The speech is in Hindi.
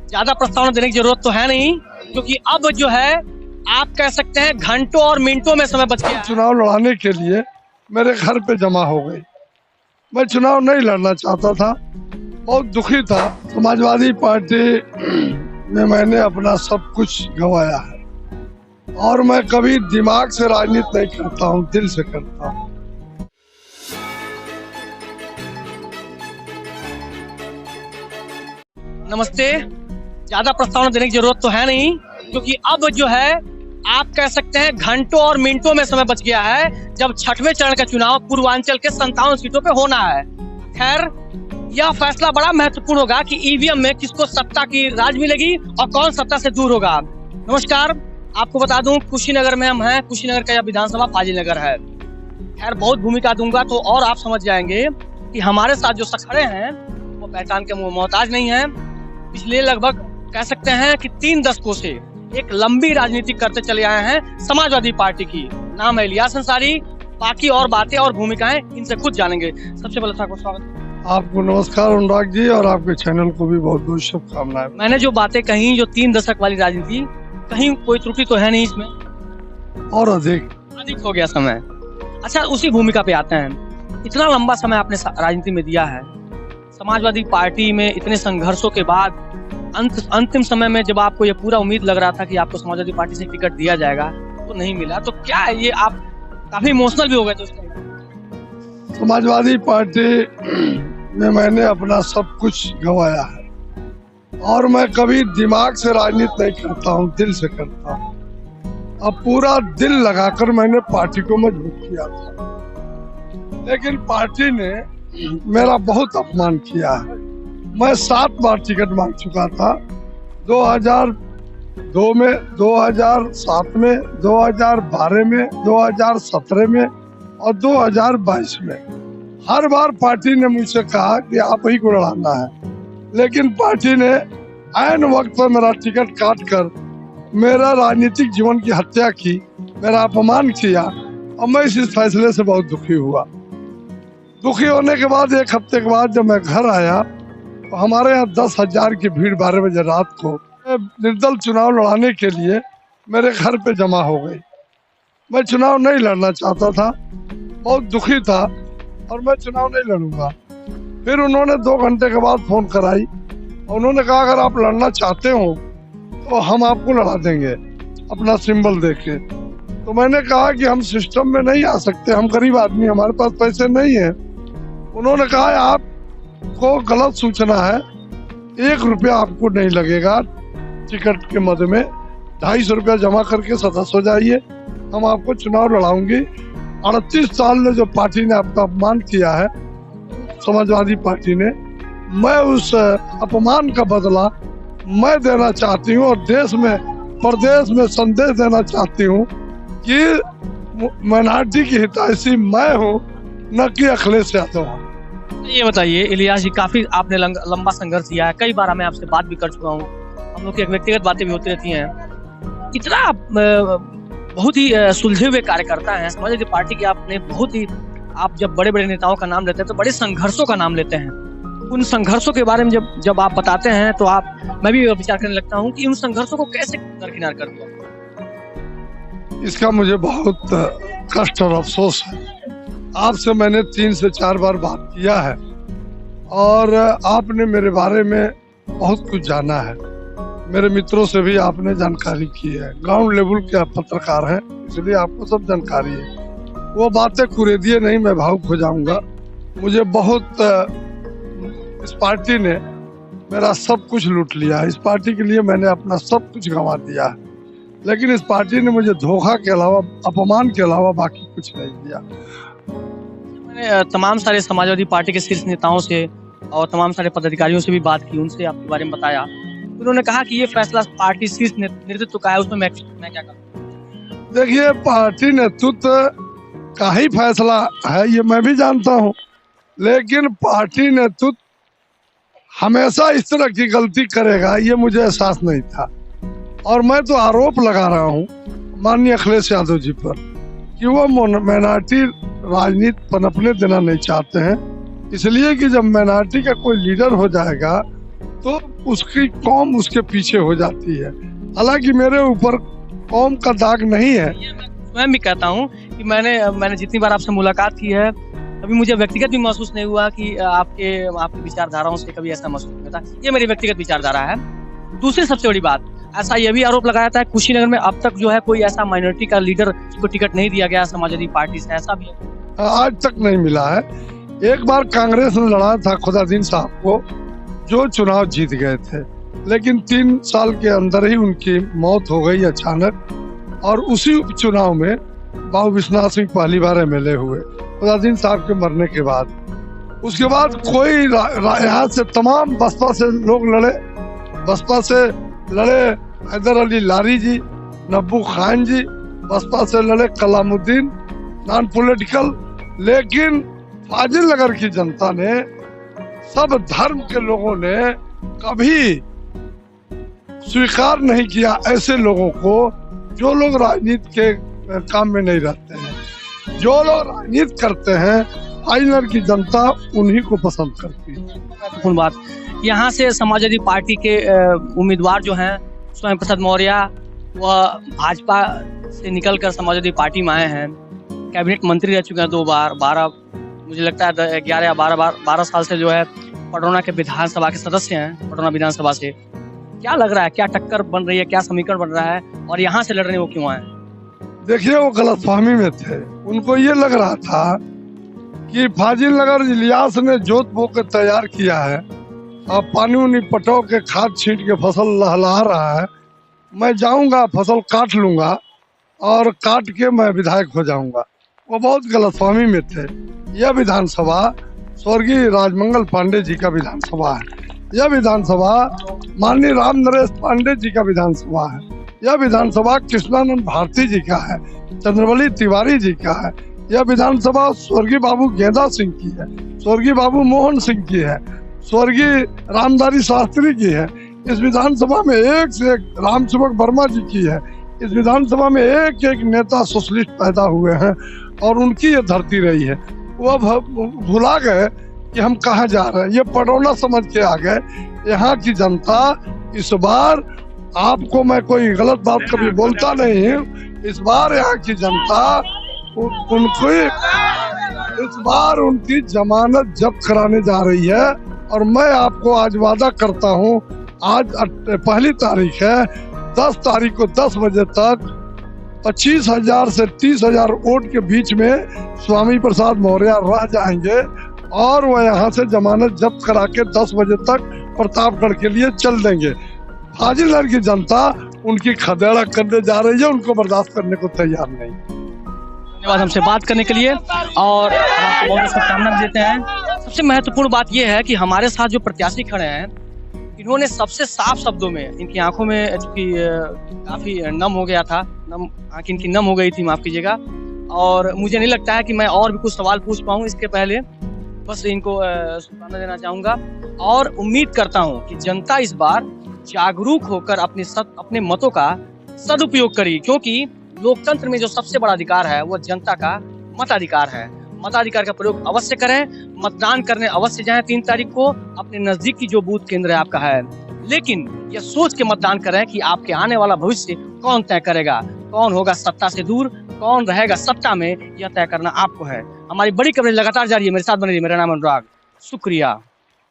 ज्यादा प्रस्तावना देने की जरूरत तो है नहीं, क्योंकि अब जो है आप कह सकते हैं घंटों और मिनटों में समय बच गया। चुनाव लड़ाने के लिए मेरे घर पे जमा हो गई। मैं चुनाव नहीं लड़ना चाहता था, बहुत दुखी था। समाजवादी पार्टी में मैंने अपना सब कुछ गंवाया है और मैं कभी दिमाग से राजनीति नहीं करता हूँ, दिल से करता हूँ। नमस्ते। ज्यादा प्रस्तावना देने की जरूरत तो है नहीं, क्योंकि अब जो है आप कह सकते हैं घंटों और मिनटों में समय बच गया है, जब छठवें चरण का चुनाव पूर्वांचल के 57 सीटों पे होना है। खैर, यह फैसला बड़ा महत्वपूर्ण होगा कि ईवीएम में किसको सत्ता की राज मिलेगी और कौन सत्ता से दूर होगा। नमस्कार, आपको बता दूं कुशीनगर में हम हैं। कुशीनगर का यह विधानसभा फाजिल नगर है। खैर, बहुत भूमिका दूंगा तो और आप समझ जाएंगे कि हमारे साथ जो शख्स खड़े हैं वो पहचान के मोहताज नहीं है। पिछले लगभग कह सकते हैं कि 3 दशकों से एक लंबी राजनीति करते चले आए हैं समाजवादी पार्टी की। नाम है इलियास अंसारी। बाकी और बातें और भूमिकाएं इनसे खुद जानेंगे। सबसे पहले आपको स्वागत। आपको नमस्कार अनुराग जी, और आपके चैनल को भी बहुत बहुत शुभकामनाएं। मैंने जो बातें कही, जो 3 दशक वाली राजनीति, कहीं कोई त्रुटि तो है नहीं इसमें, और अधिक हो गया समय। अच्छा, उसी भूमिका पे आते हैं। इतना लंबा समय आपने राजनीति में दिया है, समाजवादी पार्टी में इतने संघर्षों के बाद अंतिम समय में जब आपको ये पूरा उम्मीद लग रहा था कि आपको समाजवादी पार्टी से टिकट दिया जाएगा, तो नहीं मिला, तो क्या है ये, आप काफी इमोशनल भी हो गए थे उस टाइम? समाजवादी पार्टी में मैंने अपना सब कुछ गंवाया है और मैं कभी दिमाग से राजनीति नहीं करता हूँ, दिल से करता हूँ। अब पूरा दिल लगाकर मैंने पार्टी को मजबूत किया था, लेकिन पार्टी ने मेरा बहुत अपमान किया है। मैं 7 बार टिकट मांग चुका था, 2002 में, 2007 में, 2012 में, 2017 में और 2022 में। हर बार पार्टी ने मुझसे कहा कि आप ही को लड़ाना है, लेकिन पार्टी ने ऐन वक्त पर मेरा टिकट काट कर मेरा राजनीतिक जीवन की हत्या की, मेरा अपमान किया और मैं इस फैसले से बहुत दुखी हुआ। दुखी होने के बाद 1 हफ्ते के बाद जब मैं घर आया तो हमारे यहाँ 10,000 की भीड़ 12 बजे रात को निर्दल चुनाव लड़ाने के लिए मेरे घर पे जमा हो गई। मैं चुनाव नहीं लड़ना चाहता था, बहुत दुखी था और मैं चुनाव नहीं लड़ूंगा। फिर उन्होंने 2 घंटे के बाद फोन कराई और उन्होंने कहा अगर आप लड़ना चाहते हो तो हम आपको लड़ा देंगे अपना सिंबल देके। तो मैंने कहा कि हम सिस्टम में नहीं आ सकते, हम गरीब आदमी, हमारे पास पैसे नहीं है। उन्होंने कहा आपको गलत सूचना है, 1 रुपया आपको नहीं लगेगा टिकट के मद में, 250 रुपया जमा करके सदस्य हो जाइए, हम आपको चुनाव लड़ाऊंगी। 38 साल में जो पार्टी ने आपका अपमान किया है, समाजवादी पार्टी ने, मैं उस अपमान का बदला मैं देना चाहती हूँ और देश में, प्रदेश में संदेश देना चाहती हूँ कि माइनॉरिटी की हितैषी मैं हूँ, न कि अखिलेश यादव। ये बताइए इलियास जी, काफी आपने लंबा संघर्ष किया है, कई बार मैं आपसे बात भी कर चुका हूँ, हम लोग की व्यक्तिगत बातें भी होती रहती हैं। इतना बहुत ही सुलझे हुए कार्यकर्ता हैं समाजवादी पार्टी की, आपने बहुत ही, आप जब बड़े बड़े नेताओं का नाम लेते हैं तो बड़े संघर्षों का नाम लेते हैं। उन संघर्षों के बारे में जब आप बताते हैं तो मैं भी विचार करने लगता हूँ कि उन संघर्षों को कैसे दरकिनार कर दिया। इसका मुझे बहुत कष्ट और अफसोस है। आपसे मैंने 3 से 4 बार बात किया है और आपने मेरे बारे में बहुत कुछ जाना है, मेरे मित्रों से भी आपने जानकारी की है, ग्राउंड लेवल के आप पत्रकार हैं, इसलिए आपको सब जानकारी है। वो बातें कुरेदिए नहीं, मैं भावुक हो जाऊंगा। मुझे बहुत इस पार्टी ने मेरा सब कुछ लूट लिया है, इस पार्टी के लिए मैंने अपना सब कुछ गंवा दिया है, लेकिन इस पार्टी ने मुझे धोखा के अलावा, अपमान के अलावा बाकी कुछ नहीं दिया। मैंने तमाम सारे समाजवादी पार्टी के शीर्ष नेताओं से और तमाम सारे पदाधिकारियों से भी बात की, उनसे आपके बारे में बताया। उन्होंने कहा कि ये फैसला पार्टी शीर्ष नेतृत्व का है, उसमें मैं क्या करूं? देखिए, पार्टी नेतृत्व का ही फैसला है, ये मैं भी जानता हूँ, लेकिन पार्टी नेतृत्व हमेशा इस तरह की गलती करेगा ये मुझे एहसास नहीं था। और मैं तो आरोप लगा रहा हूँ माननीय अखिलेश यादव जी पर कि वो माइनॉरिटी राजनीति पनपने देना नहीं चाहते हैं, इसलिए कि जब माइनॉरिटी का कोई लीडर हो जाएगा तो उसकी कौम उसके पीछे हो जाती है। हालांकि मेरे ऊपर कौम का दाग नहीं है। मैं भी कहता हूँ कि मैंने जितनी बार आपसे मुलाकात की है, कभी मुझे व्यक्तिगत भी महसूस नहीं हुआ कि आपकी विचारधाराओं से कभी ऐसा महसूस नहीं होता। ये मेरी व्यक्तिगत विचारधारा है। दूसरी सबसे बड़ी बात, ऐसा ये भी आरोप लगाया था कुशीनगर में अब तक जो है कोई ऐसा माइनॉरिटी का लीडर को टिकट नहीं दिया गया समाजवादी पार्टी से, ऐसा भी है? आज तक नहीं मिला है। एक बार कांग्रेस ने लड़ा था खुदादीन साहब को, जो चुनाव जीत गए थे, लेकिन 3 साल के अंदर ही उनकी मौत हो गई अचानक। और उसी उपचुनाव में बाबू विश्वनाथ सिंह पहली बार MLA हुए खुदादीन साहब के मरने के बाद। उसके बाद कोई यहाँ से तमाम बसपा से लोग लड़े। बसपा से लड़े हैदर अली लारी जी, नब्बू खान जी, बसपा से लड़े कलामुद्दीन, नॉन पॉलिटिकल। लेकिन फाजिल नगर की जनता ने, सब धर्म के लोगों ने कभी स्वीकार नहीं किया ऐसे लोगों को जो लोग राजनीति के काम में नहीं रहते हैं। जो लोग राजनीति करते हैं, फाइनल की जनता उन्हीं को पसंद करती है। महत्वपूर्ण बात, यहाँ से समाजवादी पार्टी के उम्मीदवार जो हैं स्वयं प्रसाद मौर्य, वह भाजपा से निकलकर समाजवादी पार्टी में आए हैं। कैबिनेट मंत्री रह चुके हैं 2 बार, 12 मुझे लगता है 11 या 12 साल से जो है पटौना के विधानसभा के सदस्य हैं, पटौना विधानसभा से। क्या लग रहा है, क्या टक्कर बन रही है, क्या समीकरण बन रहा है, और यहाँ से लड़ रहे वो क्यों आए? देखिए, वो गलतफहमी में थे। उनको ये लग रहा था कि फाजिल नगर इलियास ने जोत बो के तैयार किया है, अब पानी उनी पटो के खाद छींट के फसल लहला रहा है, मैं जाऊंगा फसल काट लूंगा और काट के मैं विधायक हो जाऊंगा। वो बहुत गलतफहमी में थे। यह विधानसभा स्वर्गीय राजमंगल पांडे जी का विधानसभा है। यह विधानसभा माननीय राम नरेश पांडे जी का विधानसभा है। यह विधानसभा कृष्णानंद भारती जी का है, चंद्रवली तिवारी जी का है। यह विधानसभा स्वर्गीय बाबू गेंदा सिंह की है, स्वर्गीय बाबू मोहन सिंह की है, स्वर्गीय रामधारी शास्त्री की है। इस विधानसभा में एक से एक रामसेवक वर्मा जी की है। इस विधानसभा में एक एक नेता सोशलिस्ट पैदा हुए हैं और उनकी ये धरती रही है। वो भुला गए कि हम कहाँ जा रहे हैं, ये पटौना समझ के आ गए। यहाँ की जनता इस बार, आपको मैं कोई गलत बात कभी बोलता नहीं हूँ, इस बार यहाँ की जनता उनको इस बार उनकी जमानत जब्त कराने जा रही है। और मैं आपको आज वादा करता हूँ, आज 1 तारीख है, 10 तारीख को 10 बजे तक 25,000 से 30,000 वोट के बीच में स्वामी प्रसाद मौर्य रह जाएंगे और वह यहाँ से जमानत जब्त करा के 10 बजे तक प्रतापगढ़ के लिए चल देंगे। फाजिल नगर की जनता उनकी खदेड़ा करने जा रही है, उनको बर्दाश्त करने को तैयार नहीं। धन्यवाद हमसे बात करने के लिए, और आपको बहुत शुभकामनाएं देते हैं। सबसे महत्वपूर्ण बात यह है कि हमारे साथ जो प्रत्याशी खड़े हैं, इन्होंने सबसे साफ शब्दों में, इनकी आंखों में चूंकि काफी नम हो गया था, आंख इनकी नम हो गई थी, माफ कीजिएगा, और मुझे नहीं लगता है कि मैं और भी कुछ सवाल पूछ पाऊँ इसके पहले। बस इनको शुभकामनाएं देना चाहूंगा और उम्मीद करता हूं कि जनता इस बार जागरूक होकर अपने मतों का सदुपयोग करेगी, क्योंकि लोकतंत्र में जो सबसे बड़ा अधिकार है वो जनता का मताधिकार है। मताधिकार का प्रयोग अवश्य करें, मतदान करने अवश्य जाएं 3 तारीख को, अपने नजदीक की जो बूथ केंद्र है आपका है, लेकिन ये सोच के मतदान करें कि आपके आने वाला भविष्य कौन तय करेगा, कौन होगा सत्ता से दूर, कौन रहेगा सत्ता में, यह तय करना आपको है। हमारी बड़ी कवरेज लगातार जारी है, मेरे साथ बने रहिए। मेरा नाम अनुराग, शुक्रिया।